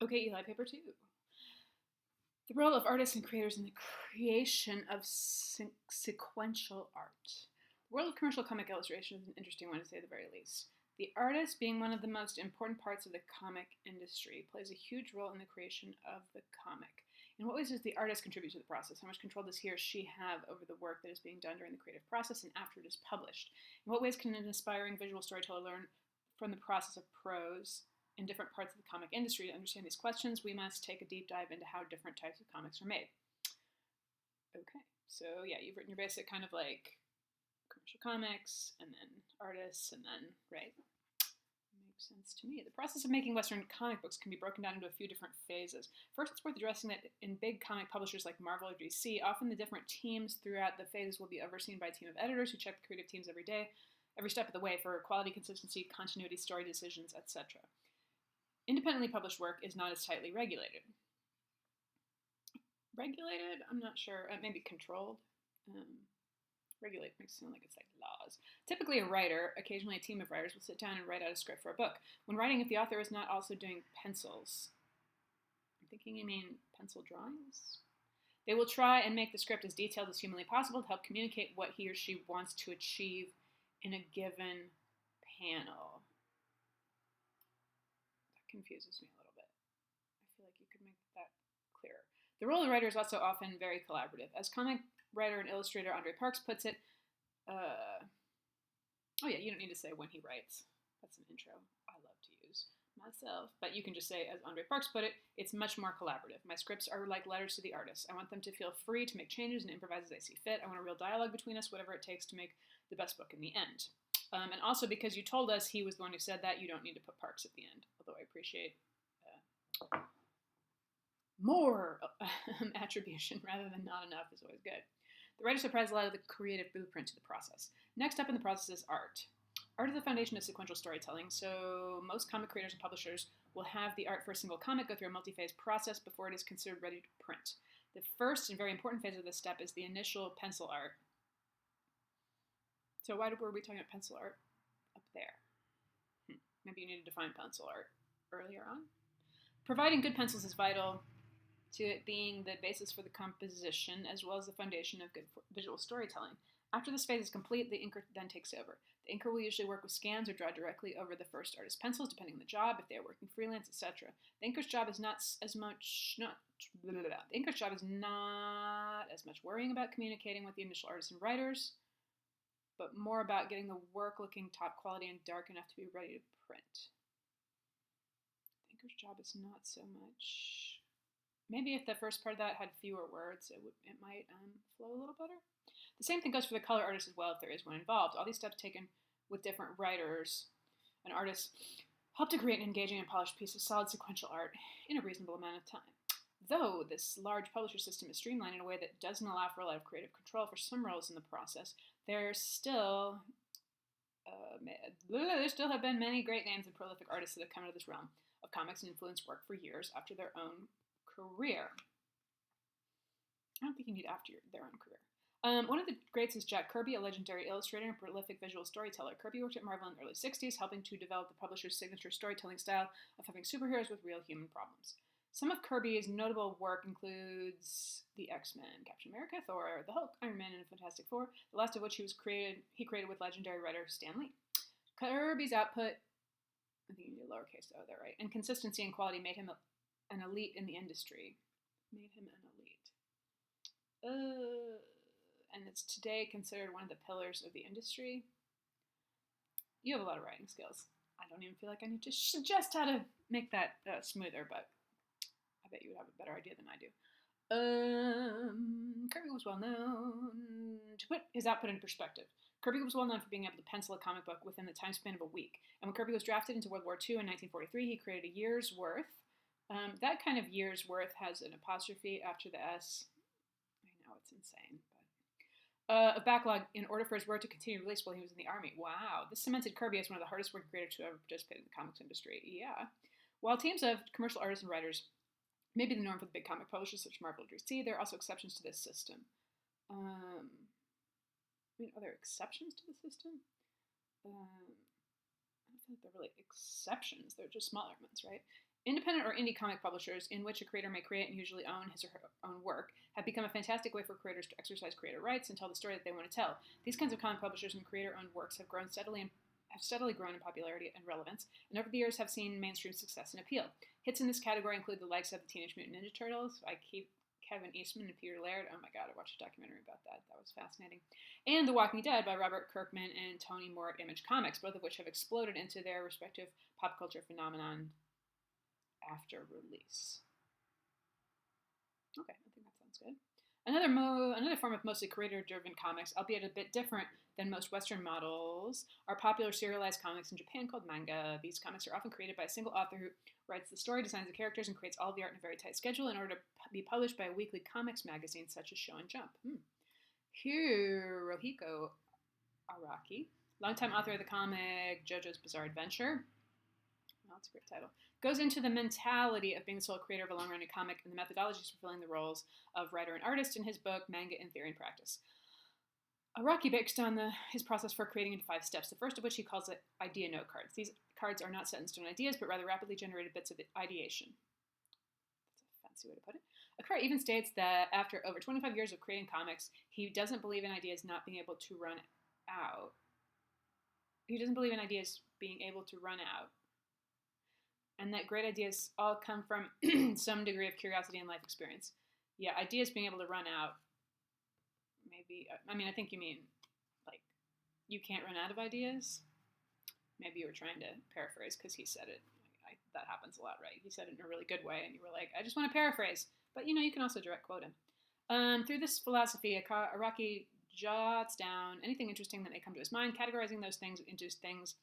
Okay, Eli, paper two. The role of artists and creators in the creation of sequential art. The world of commercial comic illustration is an interesting one to say the very least. The artist, being one of the most important parts of the comic industry, plays a huge role in the creation of the comic. In what ways does the artist contribute to the process? How much control does he or she have over the work that is being done during the creative process and after it is published? In what ways can an aspiring visual storyteller learn from the process of prose in different parts of the comic industry? To understand these questions, we must take a deep dive into how different types of comics are made. Okay, so yeah, you've written your basic kind of like commercial comics, and then artists, and then, right? Makes sense to me. The process of making Western comic books can be broken down into a few different phases. First, it's worth addressing that in big comic publishers like Marvel or DC, often the different teams throughout the phases will be overseen by a team of editors who check the creative teams every day, every step of the way for quality, consistency, continuity, story decisions, etc. Independently published work is not as tightly regulated. Regulated? I'm not sure. Maybe controlled. Regulate makes it sound like it's like laws. Typically, a writer, occasionally a team of writers, will sit down and write out a script for a book. When writing, if the author is not also doing pencils, I'm thinking you mean pencil drawings? They will try and make the script as detailed as humanly possible to help communicate what he or she wants to achieve in a given panel. That confuses me a little bit. I feel like you could make that clearer. The role of the writer is also often very collaborative. As comic writer and illustrator Andre Parks puts it, oh yeah, you don't need to say when he writes. That's an intro I love to use myself. But you can just say, as Andre Parks put it, it's much more collaborative. My scripts are like letters to the artists. I want them to feel free to make changes and improvise as they see fit. I want a real dialogue between us, whatever it takes to make the best book in the end. And also, because you told us he was the one who said that, you don't need to put Parks at the end. Although I appreciate more attribution rather than not enough is always good. The writer supplies a lot of the creative blueprint to the process. Next up in the process is art. Art is the foundation of sequential storytelling, so most comic creators and publishers will have the art for a single comic go through a multi-phase process before it is considered ready to print. The first and very important phase of this step is the initial pencil art. So why were we talking about pencil art up there? Maybe you need to define pencil art earlier on. Providing good pencils is vital to it being the basis for the composition as well as the foundation of good visual storytelling. After this phase is complete, the inker then takes over. The inker will usually work with scans or draw directly over the first artist's pencils, depending on the job, if they are working freelance, etc. The inker's job is not as much worrying about communicating with the initial artists and writers, but more about getting the work looking top quality and dark enough to be ready to print. The inker's job is not so much. Maybe if the first part of that had fewer words, it might flow a little better. The same thing goes for the color artist as well, if there is one involved. All these steps taken with different writers and artists help to create an engaging and polished piece of solid sequential art in a reasonable amount of time. Though this large publisher system is streamlined in a way that doesn't allow for a lot of creative control for some roles in the process, there still have been many great names and prolific artists that have come out of this realm of comics and influenced work for years after their own career. I don't think you need after their own career. One of the greats is Jack Kirby, a legendary illustrator and prolific visual storyteller. Kirby worked at Marvel in the early 60s, helping to develop the publisher's signature storytelling style of having superheroes with real human problems. Some of Kirby's notable work includes the X-Men, Captain America, Thor, the Hulk, Iron Man, and Fantastic Four, the last of which he created with legendary writer Stan Lee. Kirby's output, I think you need a lowercase O there, right? And consistency and quality made him an elite in the industry. And it's today considered one of the pillars of the industry. You have a lot of writing skills. I don't even feel like I need to suggest how to make that smoother, but I bet you would have a better idea than I do. Kirby was well known to put his output into perspective. Kirby was well known for being able to pencil a comic book within the time span of a week. And when Kirby was drafted into World War II in 1943, he created a year's worth. That kind of year's worth has an apostrophe after the S. I know, it's insane. A backlog in order for his work to continue release while he was in the army. Wow, this cemented Kirby as one of the hardest working creators to ever participate in the comics industry. Yeah. While teams of commercial artists and writers may be the norm for the big comic publishers such as Marvel or DC, there are also exceptions to this system. Are there exceptions to the system? I don't feel like they're really exceptions. They're just smaller ones, right? Independent or indie comic publishers, in which a creator may create and usually own his or her own work, have become a fantastic way for creators to exercise creator rights and tell the story that they want to tell. These kinds of comic publishers and creator-owned works have steadily grown in popularity and relevance, and over the years have seen mainstream success and appeal. Hits in this category include the likes of the Teenage Mutant Ninja Turtles by Kevin Eastman and Peter Laird. Oh my god, I watched a documentary about that. That was fascinating. And The Walking Dead by Robert Kirkman and Tony Moore at Image Comics, both of which have exploded into their respective pop culture phenomenon after release. Okay, I think that sounds good. Another form of mostly creator-driven comics, albeit a bit different than most Western models, are popular serialized comics in Japan called manga. These comics are often created by a single author who writes the story, designs the characters, and creates all the art in a very tight schedule in order to be published by a weekly comics magazine such as Shonen Jump. Hirohiko Araki, longtime author of the comic JoJo's Bizarre Adventure. Oh, that's a great title. Goes into the mentality of being the sole creator of a long-running comic and the methodologies for filling the roles of writer and artist in his book, Manga in Theory and Practice. Araki breaks down his process for creating into 5 steps, the first of which he calls it idea note cards. These cards are not set in stone ideas, but rather rapidly generated bits of ideation. That's a fancy way to put it. Akari even states that after over 25 years of creating comics, he doesn't believe in ideas not being able to run out. He doesn't believe in ideas being able to run out. And that great ideas all come from some degree of curiosity and life experience. Yeah, ideas being able to run out. Maybe, I think you mean, like, you can't run out of ideas? Maybe you were trying to paraphrase because he said it. That happens a lot, right? He said it in a really good way, and you were like, I just want to paraphrase. But, you can also direct quote him. Through this philosophy, Araki jots down anything interesting that may come to his mind, categorizing those things into things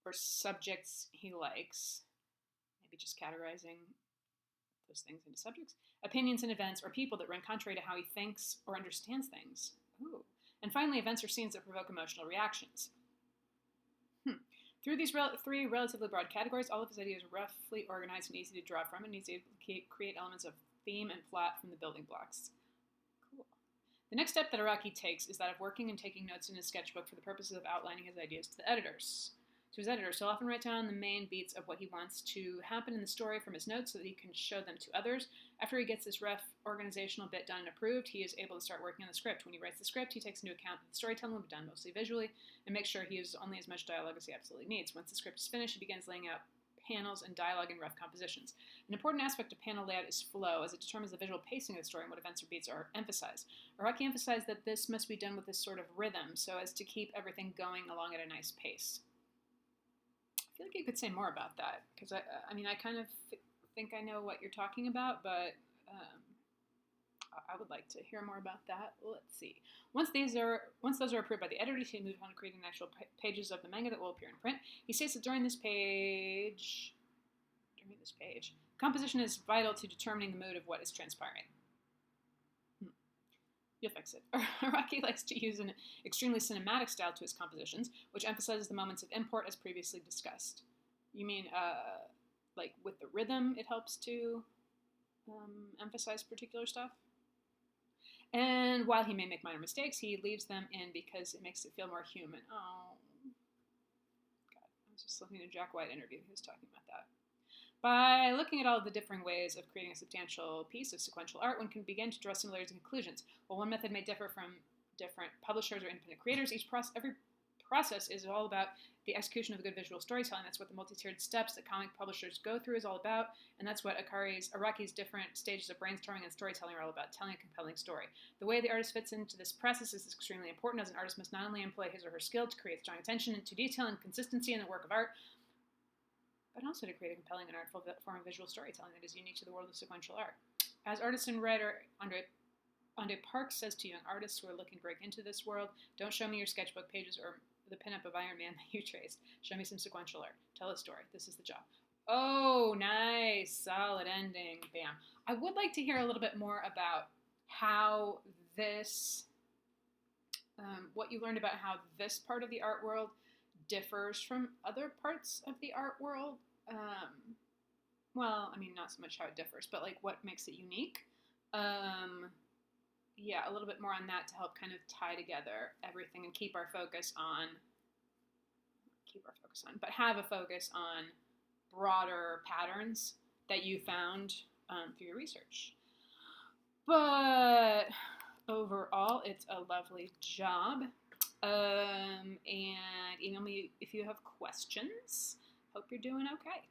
or subjects he likes. Maybe just categorizing those things into subjects, opinions and events, or people that run contrary to how he thinks or understands things. Ooh. And finally, events or scenes that provoke emotional reactions. Through these 3 relatively broad categories, all of his ideas are roughly organized and easy to draw from, and easy to create elements of theme and plot from the building blocks. Cool. The next step that Araki takes is that of working and taking notes in his sketchbook for the purposes of outlining his ideas to the editors. To his editors, he'll often write down the main beats of what he wants to happen in the story from his notes so that he can show them to others. After he gets this rough organizational bit done and approved, he is able to start working on the script. When he writes the script, he takes into account that the storytelling will be done mostly visually and makes sure he uses only as much dialogue as he absolutely needs. Once the script is finished, he begins laying out panels and dialogue in rough compositions. An important aspect of panel layout is flow, as it determines the visual pacing of the story and what events or beats are emphasized. Araki emphasized that this must be done with this sort of rhythm so as to keep everything going along at a nice pace. I feel like you could say more about that, because I kind of think I know what you're talking about, but I would like to hear more about that. Let's see. Once those are approved by the editors, he moves on to creating the actual pages of the manga that will appear in print. He states that during this page, composition is vital to determining the mood of what is transpiring. You'll fix it. Araki likes to use an extremely cinematic style to his compositions, which emphasizes the moments of import as previously discussed. You mean, like with the rhythm, it helps to emphasize particular stuff? And while he may make minor mistakes, he leaves them in because it makes it feel more human. Oh, God. I was just listening to a Jack White interview. He was talking about that. By looking at all of the different ways of creating a substantial piece of sequential art, one can begin to draw similarities and conclusions. While one method may differ from different publishers or independent creators, every process is all about the execution of a good visual storytelling. That's what the multi-tiered steps that comic publishers go through is all about, and that's what Araki's different stages of brainstorming and storytelling are all about, telling a compelling story. The way the artist fits into this process is extremely important, as an artist must not only employ his or her skill to create strong attention to detail and consistency in the work of art, but also to create a compelling and artful form of visual storytelling that is unique to the world of sequential art. As artist and writer Andre Parks says to young artists who are looking to break into this world, don't show me your sketchbook pages or the pinup of Iron Man that you traced. Show me some sequential art. Tell a story. This is the job. Oh, nice. Solid ending. Bam. I would like to hear a little bit more about how this, what you learned about how this part of the art world differs from other parts of the art world. Well, I mean, not so much how it differs, but like what makes it unique. Yeah, a little bit more on that to help kind of tie together everything and keep our focus on, but have a focus on broader patterns that you found through your research. But overall, it's a lovely job. And email me if you have questions. Hope you're doing okay.